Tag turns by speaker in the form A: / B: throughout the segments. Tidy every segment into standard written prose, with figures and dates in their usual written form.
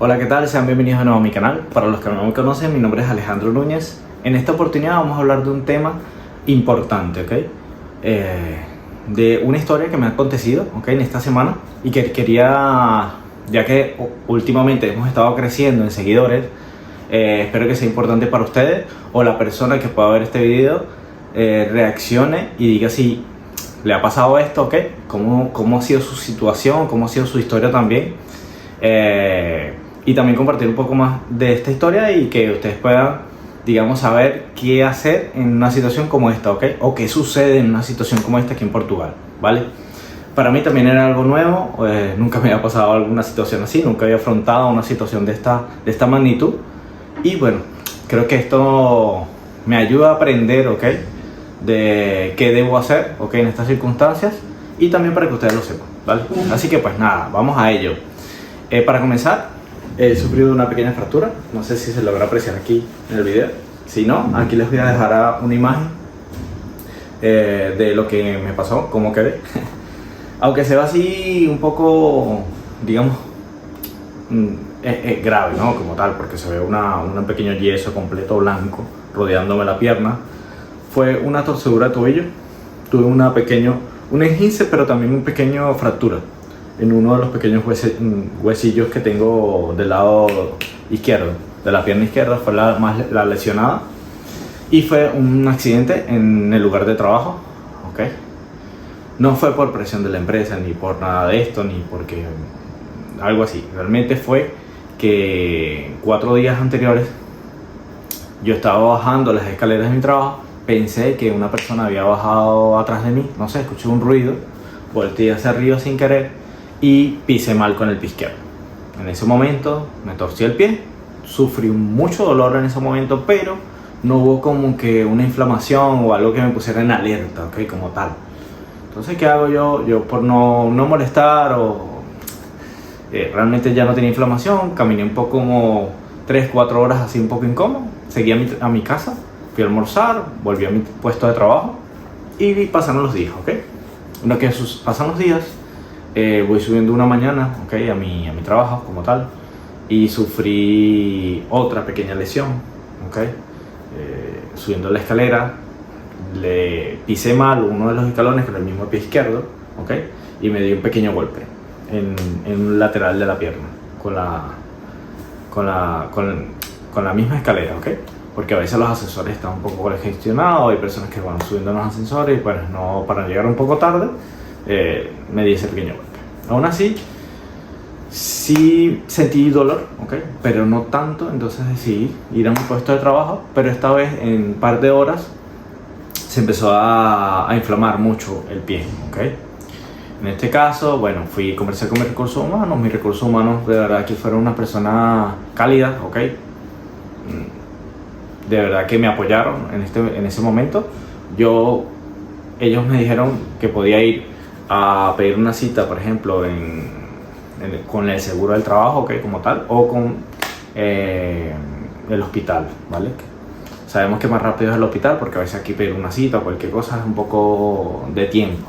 A: Hola, ¿qué tal? Sean bienvenidos de nuevo a mi canal. Para los que no me conocen, mi nombre es Alejandro Núñez. En esta oportunidad vamos a hablar de un tema importante, ¿ok? De una historia que me ha acontecido, ¿ok? En esta semana y que quería, ya que últimamente hemos estado creciendo en seguidores, espero que sea importante para ustedes o la persona que pueda ver este video reaccione y diga si le ha pasado esto, ¿ok? Cómo ha sido su situación, cómo ha sido su historia también. Y también compartir un poco más de esta historia y que ustedes puedan, digamos, saber qué hacer en una situación como esta, ¿ok? O qué sucede en una situación como esta aquí en Portugal, ¿vale? Para mí también era algo nuevo, nunca me había pasado alguna situación así, nunca había afrontado una situación de esta magnitud. Y bueno, creo que esto me ayuda a aprender, ¿ok? De qué debo hacer, ¿ok? En estas circunstancias y también para que ustedes lo sepan, ¿vale? Así que pues nada, vamos a ello. Para comenzar, he sufrido una pequeña fractura, no sé si se logra apreciar aquí en el video. Si no, aquí les voy a dejar una imagen de lo que me pasó, cómo quedé. Aunque se ve así un poco, digamos, grave, ¿no? Como tal, porque se ve un pequeño yeso completo blanco rodeándome la pierna. Fue una torcedura de tobillo, tuve un esguince, pero también una pequeña fractura en uno de los pequeños huesillos que tengo del lado izquierdo, de la pierna izquierda, fue la lesionada. Y fue un accidente en el lugar de trabajo, ¿ok? No fue por presión de la empresa, ni por nada de esto, ni porque algo así. Realmente fue que 4 días anteriores yo estaba bajando las escaleras de mi trabajo, pensé que una persona había bajado atrás de mí, no sé, escuché un ruido, volteé hacia arriba sin querer y pisé mal con el pie izquierdo. En ese momento me torcí el pie, sufrí mucho dolor en ese momento, pero no hubo como que una inflamación o algo que me pusiera en alerta, ¿ok? Como tal. Entonces, ¿qué hago yo? Yo por no molestar realmente ya no tenía inflamación, caminé un poco como 3-4 horas así un poco incómodo, seguí a mi casa, fui a almorzar, volví a mi puesto de trabajo y pasaron los días, ¿ok? Lo que pasan los días, voy subiendo una mañana, ¿okay? a mi trabajo como tal, y sufrí otra pequeña lesión, ¿okay? Subiendo la escalera, le pisé mal uno de los escalones con el mismo pie izquierdo, ¿okay? Y me di un pequeño golpe en un lateral de la pierna con la misma escalera, ¿okay? Porque a veces los ascensores están un poco congestionados, hay personas que van subiendo en los ascensores y pues no, para llegar un poco tarde, me di ese pequeño golpe. Aún así, sí sentí dolor, ¿okay? Pero no tanto, entonces decidí ir a mi puesto de trabajo, pero esta vez en un par de horas se empezó a inflamar mucho el pie, ¿okay? En este caso, bueno, conversé con mis recursos humanos, de verdad que fueron unas personas cálidas, ¿okay? De verdad que me apoyaron en ese momento. Ellos me dijeron que podía ir a pedir una cita, por ejemplo, con el seguro del trabajo, ¿okay? Como tal, o con el hospital, ¿vale? Sabemos que más rápido es el hospital porque a veces aquí pedir una cita o cualquier cosa es un poco de tiempo.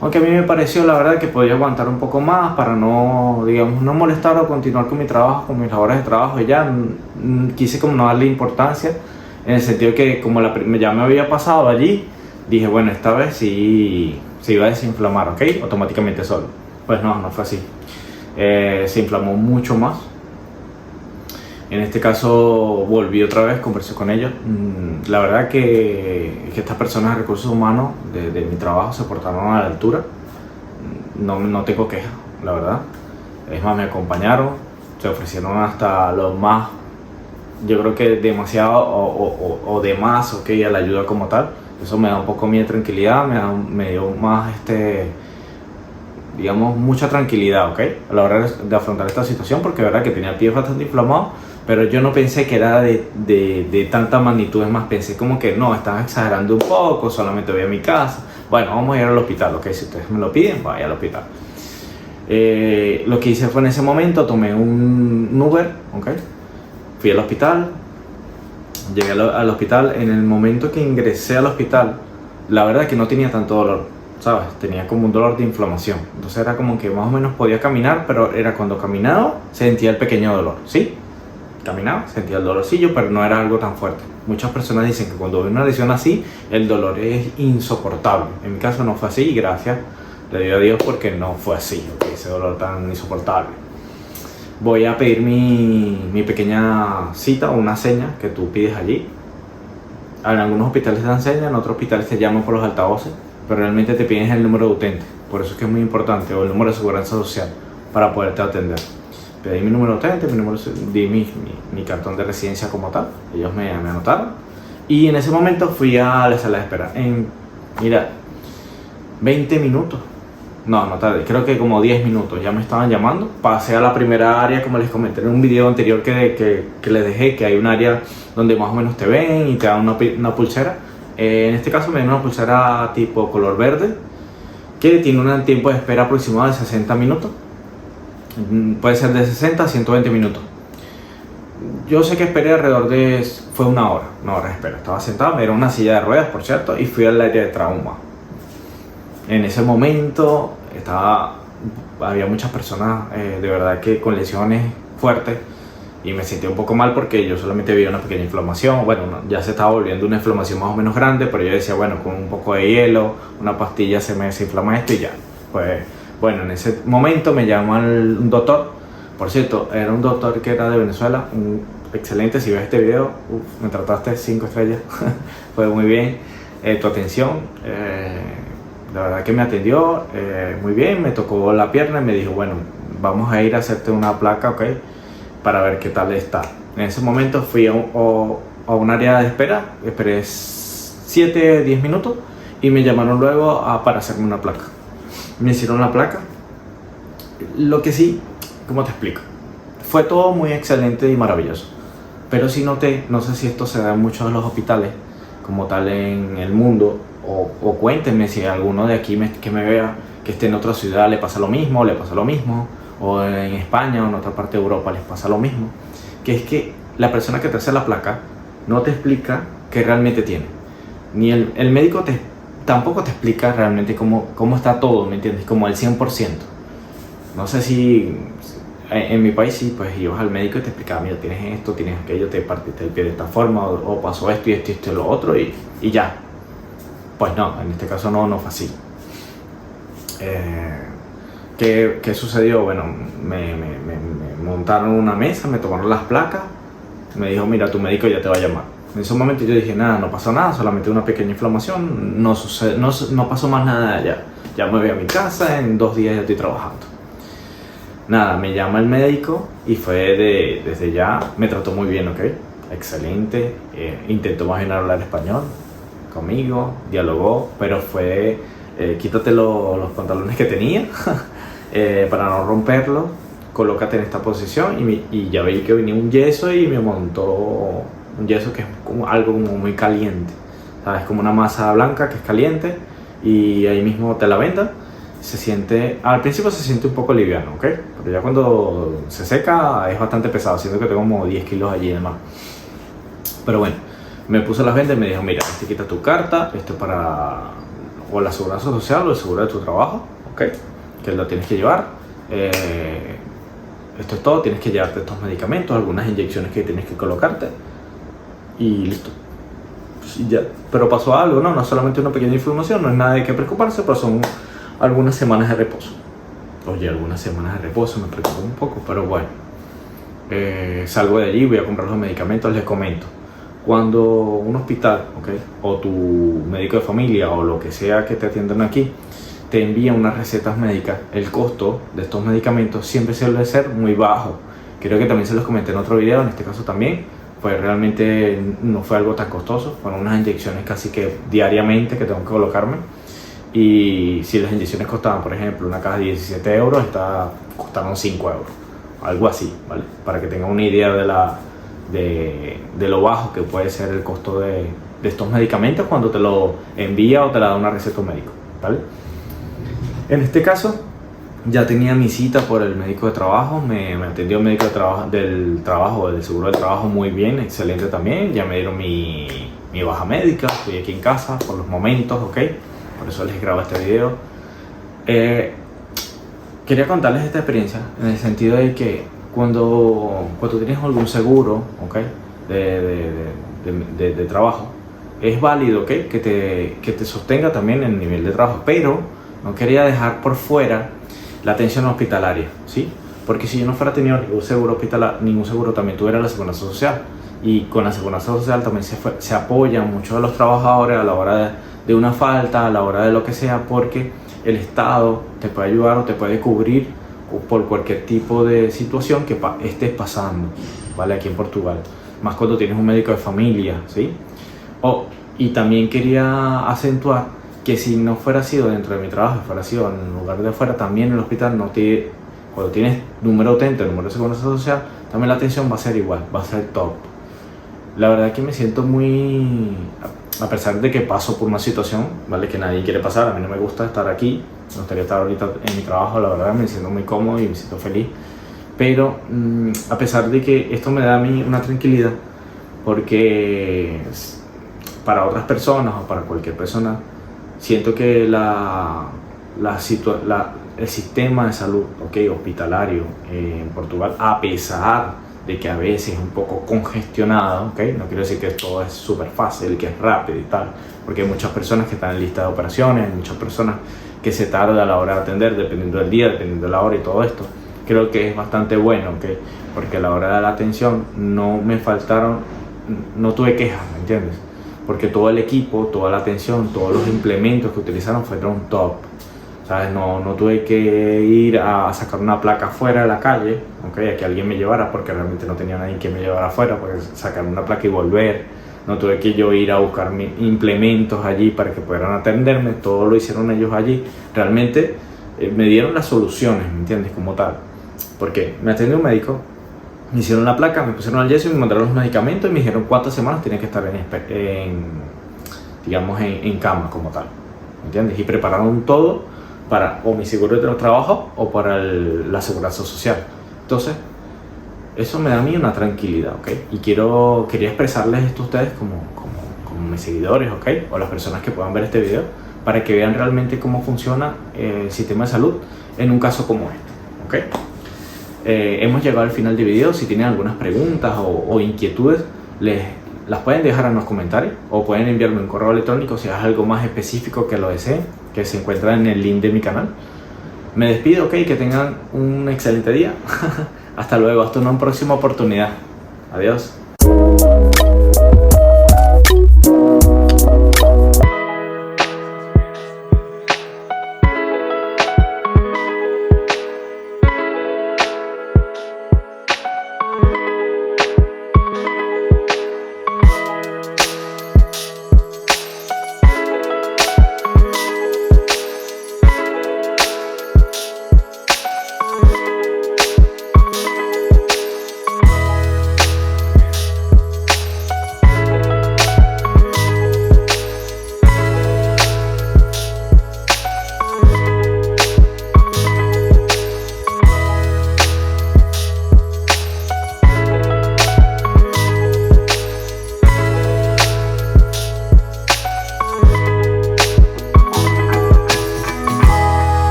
A: Aunque a mí me pareció, la verdad, que podía aguantar un poco más para no, digamos, no molestar o continuar con mi trabajo, con mis labores de trabajo. Y ya quise como no darle importancia, en el sentido que como ya me había pasado allí, dije, bueno, esta vez sí se iba a desinflamar, ¿ok? Automáticamente solo. Pues no fue así. Se inflamó mucho más. En este caso volví otra vez, conversé con ellos. La verdad que estas personas de recursos humanos de mi trabajo se portaron a la altura. No tengo quejas, la verdad. Es más, me acompañaron, se ofrecieron hasta los más, yo creo que demasiado o de más, ok, a la ayuda como tal. Eso me da un poco de tranquilidad, me dio más, digamos, mucha tranquilidad, ok, a la hora de afrontar esta situación, porque de verdad que tenía el pie bastante inflamado, pero yo no pensé que era de tanta magnitud. Es más, pensé como que no, estaban exagerando un poco, solamente voy a mi casa. Bueno, vamos a ir al hospital, ok, si ustedes me lo piden, vaya al hospital. Lo que hice fue en ese momento, tomé un Uber, ok, fui al hospital, llegué al hospital. En el momento que ingresé al hospital, la verdad que no tenía tanto dolor, ¿sabes? Tenía como un dolor de inflamación. Entonces era como que más o menos podía caminar, pero era cuando caminaba sentía el pequeño dolor, ¿sí? Caminaba, sentía el dolorcillo, pero no era algo tan fuerte. Muchas personas dicen que cuando hay una lesión así, el dolor es insoportable. En mi caso no fue así y gracias le doy a Dios porque no fue así, ¿okay? Ese dolor tan insoportable. Voy a pedir mi pequeña cita o una seña que tú pides allí. En algunos hospitales te dan seña, en otros hospitales te llaman por los altavoces, pero realmente te piden el número de utente. Por eso es que es muy importante, o el número de seguridad social, para poderte atender. Pedí mi número de utente, di mi cartón de residencia como tal. Ellos me anotaron. Y en ese momento fui a la sala de espera. Mira, 20 minutos. No tarde, creo que como 10 minutos ya me estaban llamando. Pasé a la primera área, como les comenté en un video anterior que les dejé, que hay un área donde más o menos te ven y te dan una pulsera. En este caso me dieron una pulsera tipo color verde, que tiene un tiempo de espera aproximado de 60 minutos. Puede ser de 60 a 120 minutos. Yo sé que esperé fue una hora de espera. Estaba sentado, era una silla de ruedas, por cierto, y fui al área de trauma. En ese momento había muchas personas de verdad que con lesiones fuertes y me sentí un poco mal porque yo solamente vi una pequeña inflamación. Bueno, ya se estaba volviendo una inflamación más o menos grande, pero yo decía, bueno, con un poco de hielo, una pastilla se me desinflama esto y ya. Pues bueno, en ese momento me llama un doctor. Por cierto, era un doctor que era de Venezuela, excelente. Si ves este video, me trataste 5 estrellas. Fue muy bien tu atención. La verdad que me atendió muy bien, me tocó la pierna y me dijo, bueno, vamos a ir a hacerte una placa, ¿ok? Para ver qué tal está. En ese momento fui a un área de espera, esperé 7-10 minutos y me llamaron luego para hacerme una placa. Me hicieron la placa. Lo que sí, ¿cómo te explico? Fue todo muy excelente y maravilloso. Pero sí noté, no sé si esto se da en muchos de los hospitales como tal en el mundo, o cuéntenme si alguno de aquí que me vea, que esté en otra ciudad, le pasa lo mismo, o en España o en otra parte de Europa les pasa lo mismo, que es que la persona que te hace la placa no te explica qué realmente tiene. Ni el médico tampoco te explica realmente cómo está todo, ¿me entiendes? Como el 100%. No sé si en mi país sí, pues ibas al médico y te explicaba, mira, tienes esto, tienes aquello, te partiste el pie de esta forma, o pasó esto y esto y esto y lo otro, y ya. Pues no, en este caso no fue así. ¿Qué sucedió? Bueno, me montaron una mesa, me tomaron las placas, me dijo, mira, tu médico ya te va a llamar. En ese momento yo dije, nada, no pasó nada, solamente una pequeña inflamación, no pasó más nada allá. Ya me voy a mi casa, en 2 días ya estoy trabajando. Nada, me llama el médico y fue desde ya, me trató muy bien, ¿ok? Excelente, intentó más bien hablar español conmigo, dialogó, pero fue quítate los pantalones que tenía para no romperlos, colócate en esta posición y ya veí que venía un yeso y me montó un yeso que es algo como muy caliente, ¿sabes? Como una masa blanca que es caliente y ahí mismo te la vendan. Al principio se siente un poco liviano, ¿ok? Pero ya cuando se seca es bastante pesado, siento que tengo como 10 kilos allí y demás. Pero bueno, me puso las vendas y me dijo, mira, te quita tu carta, esto es para o la seguridad social o el seguro de tu trabajo, ¿ok? Que lo tienes que llevar. Esto es todo, tienes que llevarte estos medicamentos, algunas inyecciones que tienes que colocarte y listo. Y ya. Pero pasó algo, no solamente una pequeña inflamación, no es nada de qué preocuparse, pero son algunas semanas de reposo. Oye, algunas semanas de reposo me preocupa un poco, pero bueno. Salgo de allí, voy a comprar los medicamentos, les comento. Cuando un hospital, ¿okay? O tu médico de familia o lo que sea que te atiendan aquí, te envía unas recetas médicas, el costo de estos medicamentos siempre suele ser muy bajo. Creo que también se los comenté en otro video, en este caso también. Pues realmente no fue algo tan costoso, fueron unas inyecciones casi que diariamente que tengo que colocarme. Y si las inyecciones costaban, por ejemplo, una caja de 17 euros, costaron 5 euros, algo así, ¿vale? Para que tengan una idea de lo bajo que puede ser el costo de estos medicamentos cuando te lo envía o te la da una receta médico, ¿vale? En este caso, ya tenía mi cita por el médico de trabajo, me atendió el médico del seguro del trabajo muy bien, excelente también, ya me dieron mi baja médica, estoy aquí en casa por los momentos, ¿ok? por eso les grabo este video. Quería contarles esta experiencia en el sentido de que cuando tienes algún seguro, ¿okay? de trabajo, es válido, ¿okay? que te sostenga también el nivel de trabajo, pero no quería dejar por fuera la atención hospitalaria, ¿sí? Porque si yo no fuera tenido ningún seguro, también tuviera la seguridad social, y con la seguridad social también se apoyan mucho a los trabajadores a la hora de una falta, a la hora de lo que sea, porque el Estado te puede ayudar o te puede cubrir por cualquier tipo de situación que estés pasando, ¿vale? Aquí en Portugal, más cuando tienes un médico de familia, ¿sí? Y también quería acentuar que si no fuera sido dentro de mi trabajo, fuera sido en un lugar de afuera, también en el hospital cuando tienes número utente, número de seguridad social, también la atención va a ser igual, va a ser top. La verdad que me siento muy, a pesar de que paso por una situación, ¿vale? Que nadie quiere pasar, a mí no me gusta estar aquí, me gustaría estar ahorita en mi trabajo, la verdad me siento muy cómodo y me siento feliz, pero a pesar de que esto me da a mí una tranquilidad, porque para otras personas o para cualquier persona, siento que el sistema de salud, ¿okay? Hospitalario en Portugal, a pesar de que a veces es un poco congestionado, ¿okay? No quiero decir que todo es súper fácil, que es rápido y tal, porque hay muchas personas que están en lista de operaciones, hay muchas personas que se tarda a la hora de atender, dependiendo del día, dependiendo de la hora y todo esto. Creo que es bastante bueno, ¿okay? Porque a la hora de la atención no tuve quejas, ¿me entiendes? Porque todo el equipo, toda la atención, todos los implementos que utilizaron fueron top, ¿sabes? No tuve que ir a sacar una placa fuera de la calle, ¿okay? A que alguien me llevara, porque realmente no tenía nadie que me llevara afuera, porque sacar una placa y volver. No tuve que yo ir a buscar mis implementos allí para que pudieran atenderme, todo lo hicieron ellos allí. Realmente me dieron las soluciones, ¿me entiendes? Como tal, porque me atendió un médico, me hicieron la placa, me pusieron el yeso y me mandaron los medicamentos y me dijeron cuántas semanas tenía que estar en cama como tal, ¿me entiendes? Y prepararon todo para o mi seguro de trabajo o para la seguridad social. Entonces, eso me da a mí una tranquilidad, ¿ok? Y quería expresarles esto a ustedes como mis seguidores, ¿ok? O las personas que puedan ver este video, para que vean realmente cómo funciona el sistema de salud en un caso como este, ¿ok? Hemos llegado al final del video. Si tienen algunas preguntas o inquietudes, las pueden dejar en los comentarios o pueden enviarme un correo electrónico si es algo más específico que lo deseen, que se encuentra en el link de mi canal. Me despido, ok, que tengan un excelente día. Hasta luego, hasta una próxima oportunidad. Adiós.